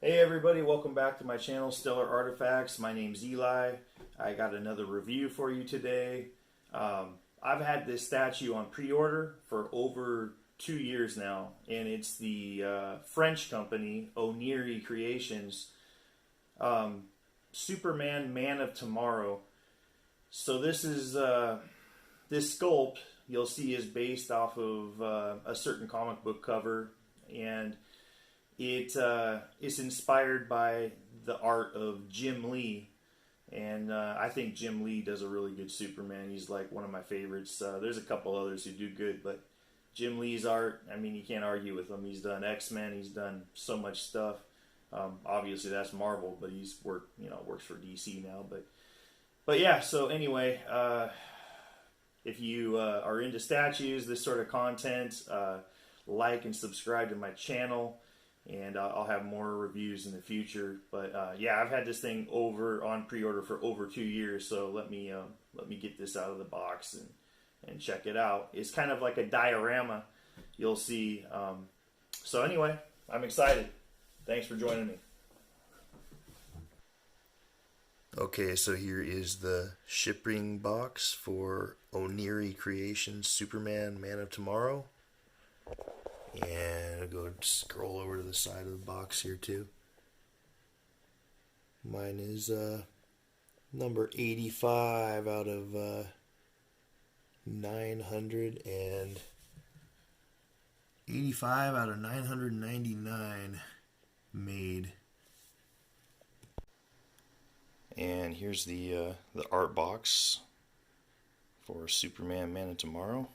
Hey everybody, welcome back to my channel, Stellar Artifacts. My name's Eli. I got another review for you today. I've had this statue on pre-order for over 2 years now, and it's the French company, Oniri Creations, Superman Man of Tomorrow. So this is, this sculpt you'll see is based off of a certain comic book cover, and it is inspired by the art of Jim Lee, and I think Jim Lee does a really good Superman. He's like one of my favorites. There's a couple others who do good, but Jim Lee's art, I mean, you can't argue with him. He's done X-Men, he's done so much stuff. Obviously that's Marvel, but he's works for DC now. But yeah. So anyway, if you are into statues, this sort of content, like and subscribe to my channel. And I'll have more reviews in the future. But yeah, I've had this thing on pre-order for over 2 years. So let me get this out of the box and check it out. It's kind of like a diorama, you'll see. So anyway, I'm excited. Thanks for joining me. Okay, so here is the shipping box for Oniri Creations Superman Man of Tomorrow. And I'll go scroll over to the side of the box here too. Mine is number 85 out of 999 made. And here's the art box for Superman Man of Tomorrow.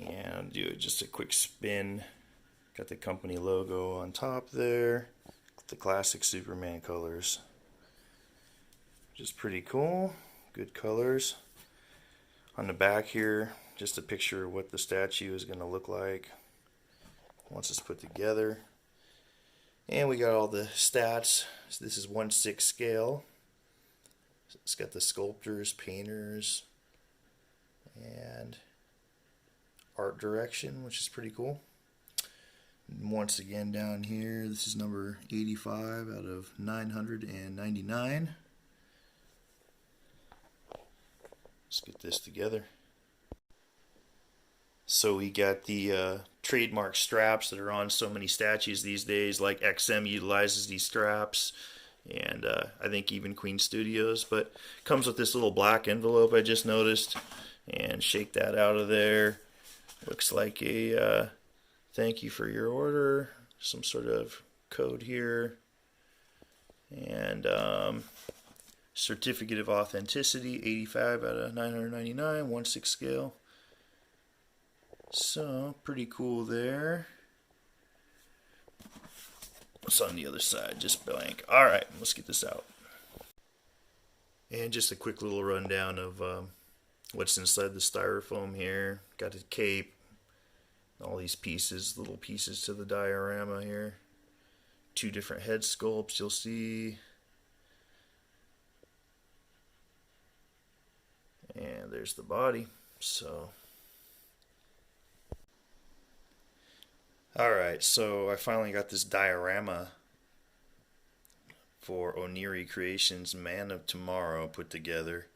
And I'll do just a quick spin. Got the company logo on top there. The classic Superman colors. Which is pretty cool. Good colors. On the back here, just a picture of what the statue is going to look like once it's put together. And we got all the stats. So this is 1/6 scale. It's got the sculptors, painters, and art direction, which is pretty cool. And once again down here, this is number 85 out of 999. Let's get this together. So we got the trademark straps that are on so many statues these days, like XM utilizes these straps, and I think even Queen Studios, but comes with this little black envelope I just noticed, and shake that out of there. Looks like a thank you for your order, some sort of code here, and certificate of authenticity, 85 out of 999, 1/6 scale. So pretty cool there. What's on the other side? Just blank. All right, let's get this out. And just a quick little rundown of what's inside the styrofoam here. Got a cape, all these pieces, little pieces to the diorama here. 2 different head sculpts you'll see. And there's the body. So, alright, so I finally got this diorama for Oniri Creations Man of Tomorrow put together.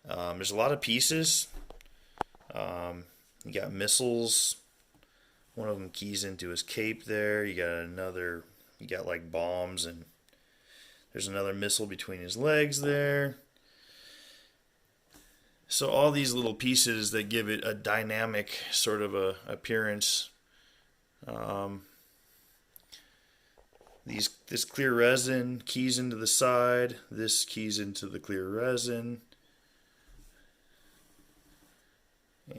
There's a lot of pieces. You got missiles. One of them keys into his cape there. You got another, you got like bombs, and there's another missile between his legs there. So all these little pieces that give it a dynamic sort of a appearance. This clear resin keys into the side. This keys into the clear resin.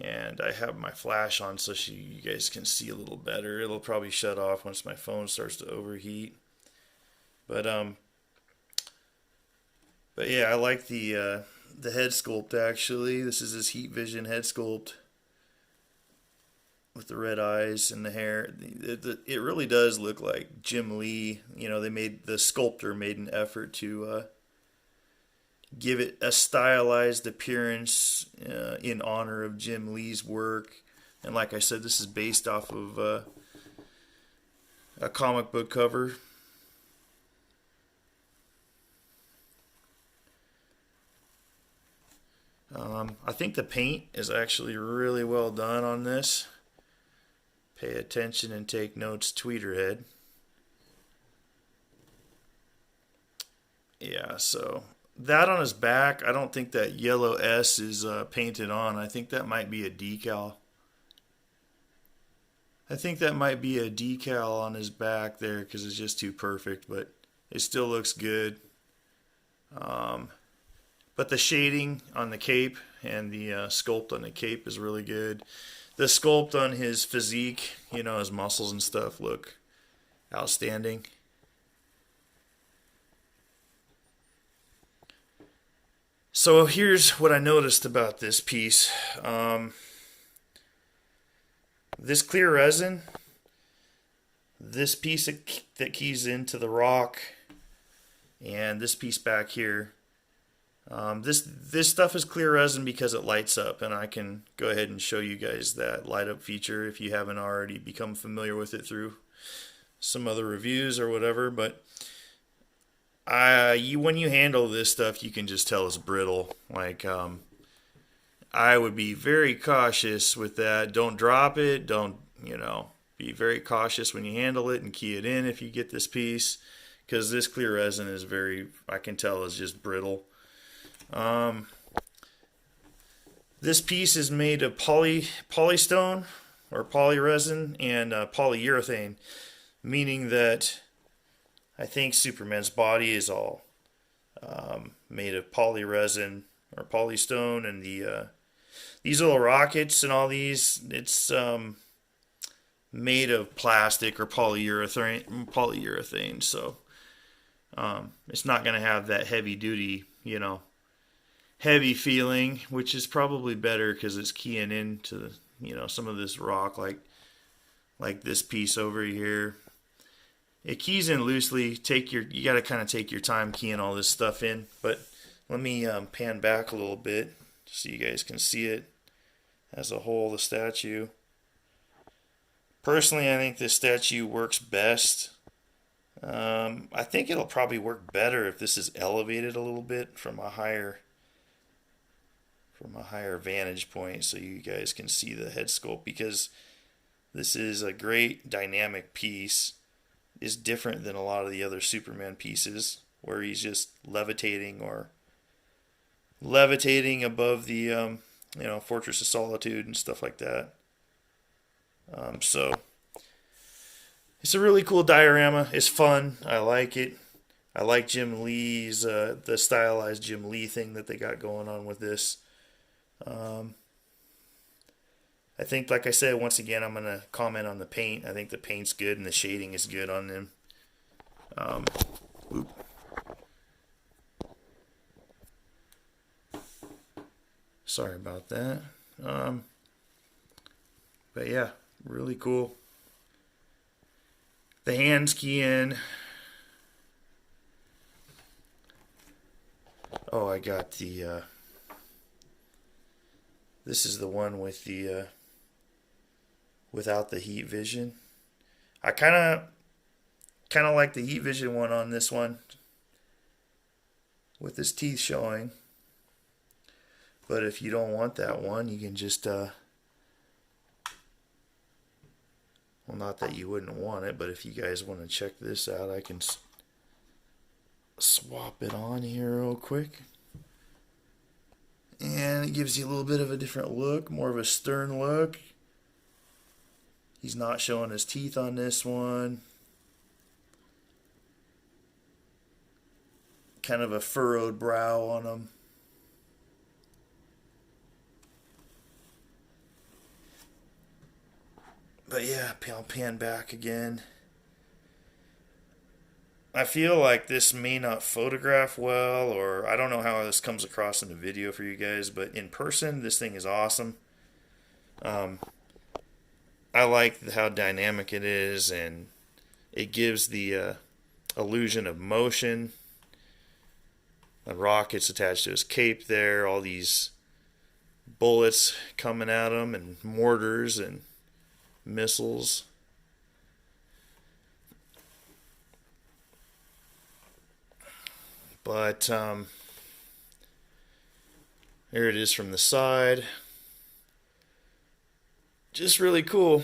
And I have my flash on so you guys can see a little better. It'll probably shut off once my phone starts to overheat. But yeah, I like the head sculpt actually. This is his heat vision head sculpt with the red eyes and the hair. It really does look like Jim Lee. You know, the sculptor made an effort to give it a stylized appearance in honor of Jim Lee's work. And like I said, this is based off of a comic book cover. I think the paint is actually really well done on this. Pay attention and take notes, Tweeterhead. Yeah, so that on his back, I don't think that yellow S is painted on. I think that might be a decal. I think that might be a decal on his back there because it's just too perfect, but it still looks good. But the shading on the cape and the sculpt on the cape is really good. The sculpt on his physique, his muscles and stuff look outstanding. So here's what I noticed about this piece. This clear resin, this piece that keys into the rock, and this piece back here, this stuff is clear resin because it lights up, and I can go ahead and show you guys that light up feature if you haven't already become familiar with it through some other reviews or whatever. But when you handle this stuff, you can just tell it's brittle. Like, I would be very cautious with that. Don't drop it. Don't, be very cautious when you handle it and key it in if you get this piece, because this clear resin is I can tell is just brittle. This piece is made of polystone or polyresin and polyurethane, meaning that I think Superman's body is all made of polyresin or polystone, and these little rockets and all these, it's made of plastic or polyurethane. So it's not going to have that heavy duty, heavy feeling, which is probably better because it's keying into some of this rock, like this piece over here. It keys in loosely. You got to kind of take your time keying all this stuff in. But let me pan back a little bit so you guys can see it as a whole, the statue. Personally, I think this statue works best. I think it'll probably work better if this is elevated a little bit from a higher vantage point, so you guys can see the head sculpt, because this is a great dynamic piece. It's different than a lot of the other Superman pieces where he's just levitating above the Fortress of Solitude and stuff like that. So it's a really cool diorama. It's fun. I like it. I like Jim Lee's the stylized Jim Lee thing that they got going on with this. I think, like I said, once again, I'm going to comment on the paint. I think the paint's good and the shading is good on them. Sorry about that. But yeah, really cool. The hands key in. Oh, I got the this is the one with the without the heat vision. I kind of like the heat vision one on this one with his teeth showing. But if you don't want that one, you can just well, not that you wouldn't want it, but if you guys want to check this out, I can swap it on here real quick. And it gives you a little bit of a different look, more of a stern look. He's not showing his teeth on this one. Kind of a furrowed brow on him. But yeah, I'll pan back again. I feel like this may not photograph well, or I don't know how this comes across in the video for you guys, but in person, this thing is awesome. I like how dynamic it is, and it gives the illusion of motion. The rocket's attached to his cape there, all these bullets coming at him, and mortars and missiles. But there it is from the side. Just really cool.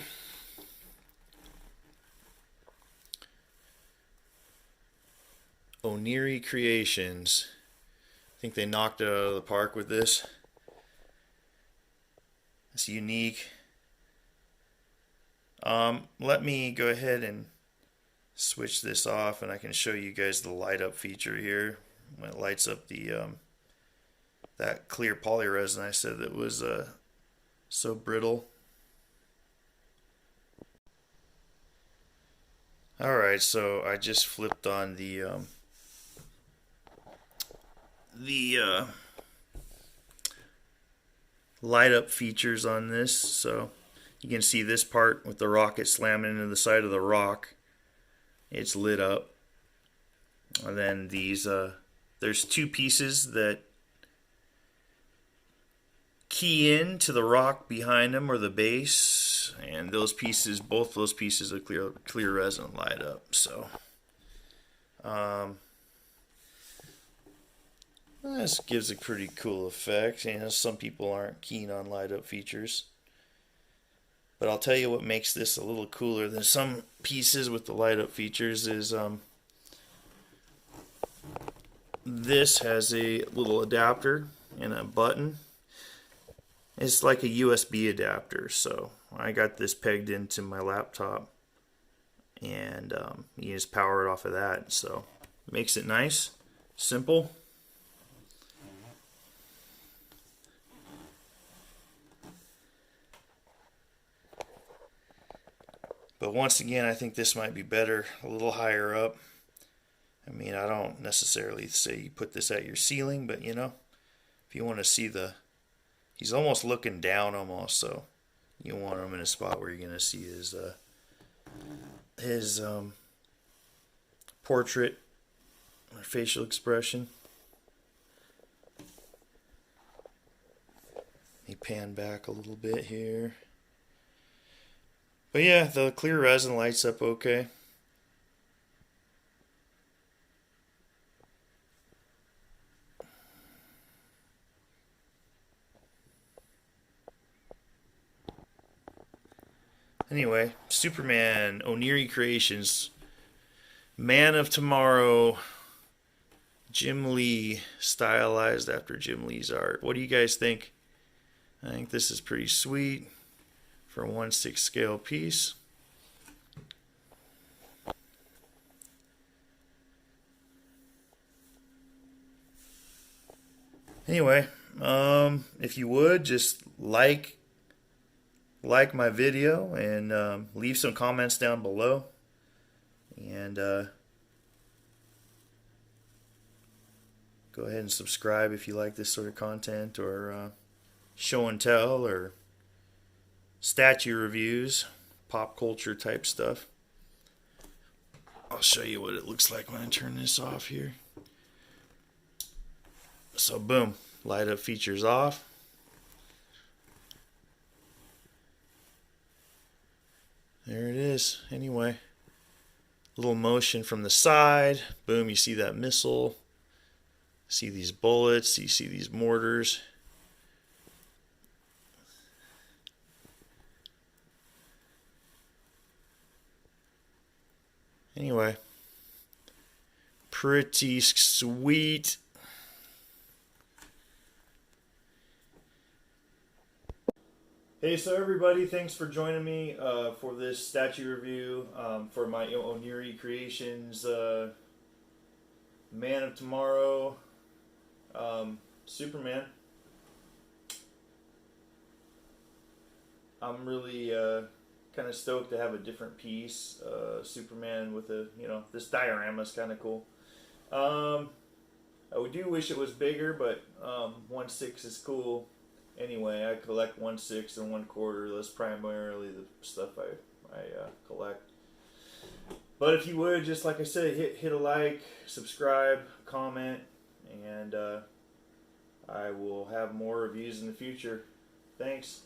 Oniri Creations. I think they knocked it out of the park with this. It's unique. Let me go ahead and switch this off, and I can show you guys the light up feature here. When it lights up the that clear polyresin I said that was so brittle. Alright, so I just flipped on the light up features on this, so you can see this part with the rocket slamming into the side of the rock. It's lit up. And then these there's two pieces that key in to the rock behind them, or the base, and those pieces, both those pieces of clear resin light up. So this gives a pretty cool effect. You know, some people aren't keen on light up features, but I'll tell you what makes this a little cooler than some pieces with the light up features is this has a little adapter and a button. It's like a USB adapter, so I got this pegged into my laptop, and you just power it off of that. So it makes it nice, simple. But once again, I think this might be better a little higher up. I mean, I don't necessarily say you put this at your ceiling, but you know, if you want to see he's almost looking down almost, so you want him in a spot where you're going to see his portrait or facial expression. He pan back a little bit here. But yeah, the clear resin lights up okay. Anyway, Superman, Oniri Creations, Man of Tomorrow, Jim Lee, stylized after Jim Lee's art. What do you guys think? I think this is pretty sweet for a 1/6 scale piece. Anyway, if you would, just like my video and leave some comments down below, and go ahead and subscribe if you like this sort of content, or show and tell, or statue reviews, pop culture type stuff. I'll show you what it looks like when I turn this off here. So boom, light up features off. There it is. Anyway, a little motion from the side. Boom, you see that missile. See these bullets. You see these mortars. Anyway, pretty sweet. Hey, so everybody, thanks for joining me for this statue review for my Oniri Creations Man of Tomorrow Superman. I'm really kind of stoked to have a different piece, Superman with a, this diorama is kind of cool. I do wish it was bigger, but 1/6 is cool. Anyway, I collect 1/6 and 1/4. That's primarily the stuff I collect. But if you would, just like I said, hit a like, subscribe, comment, and I will have more reviews in the future. Thanks.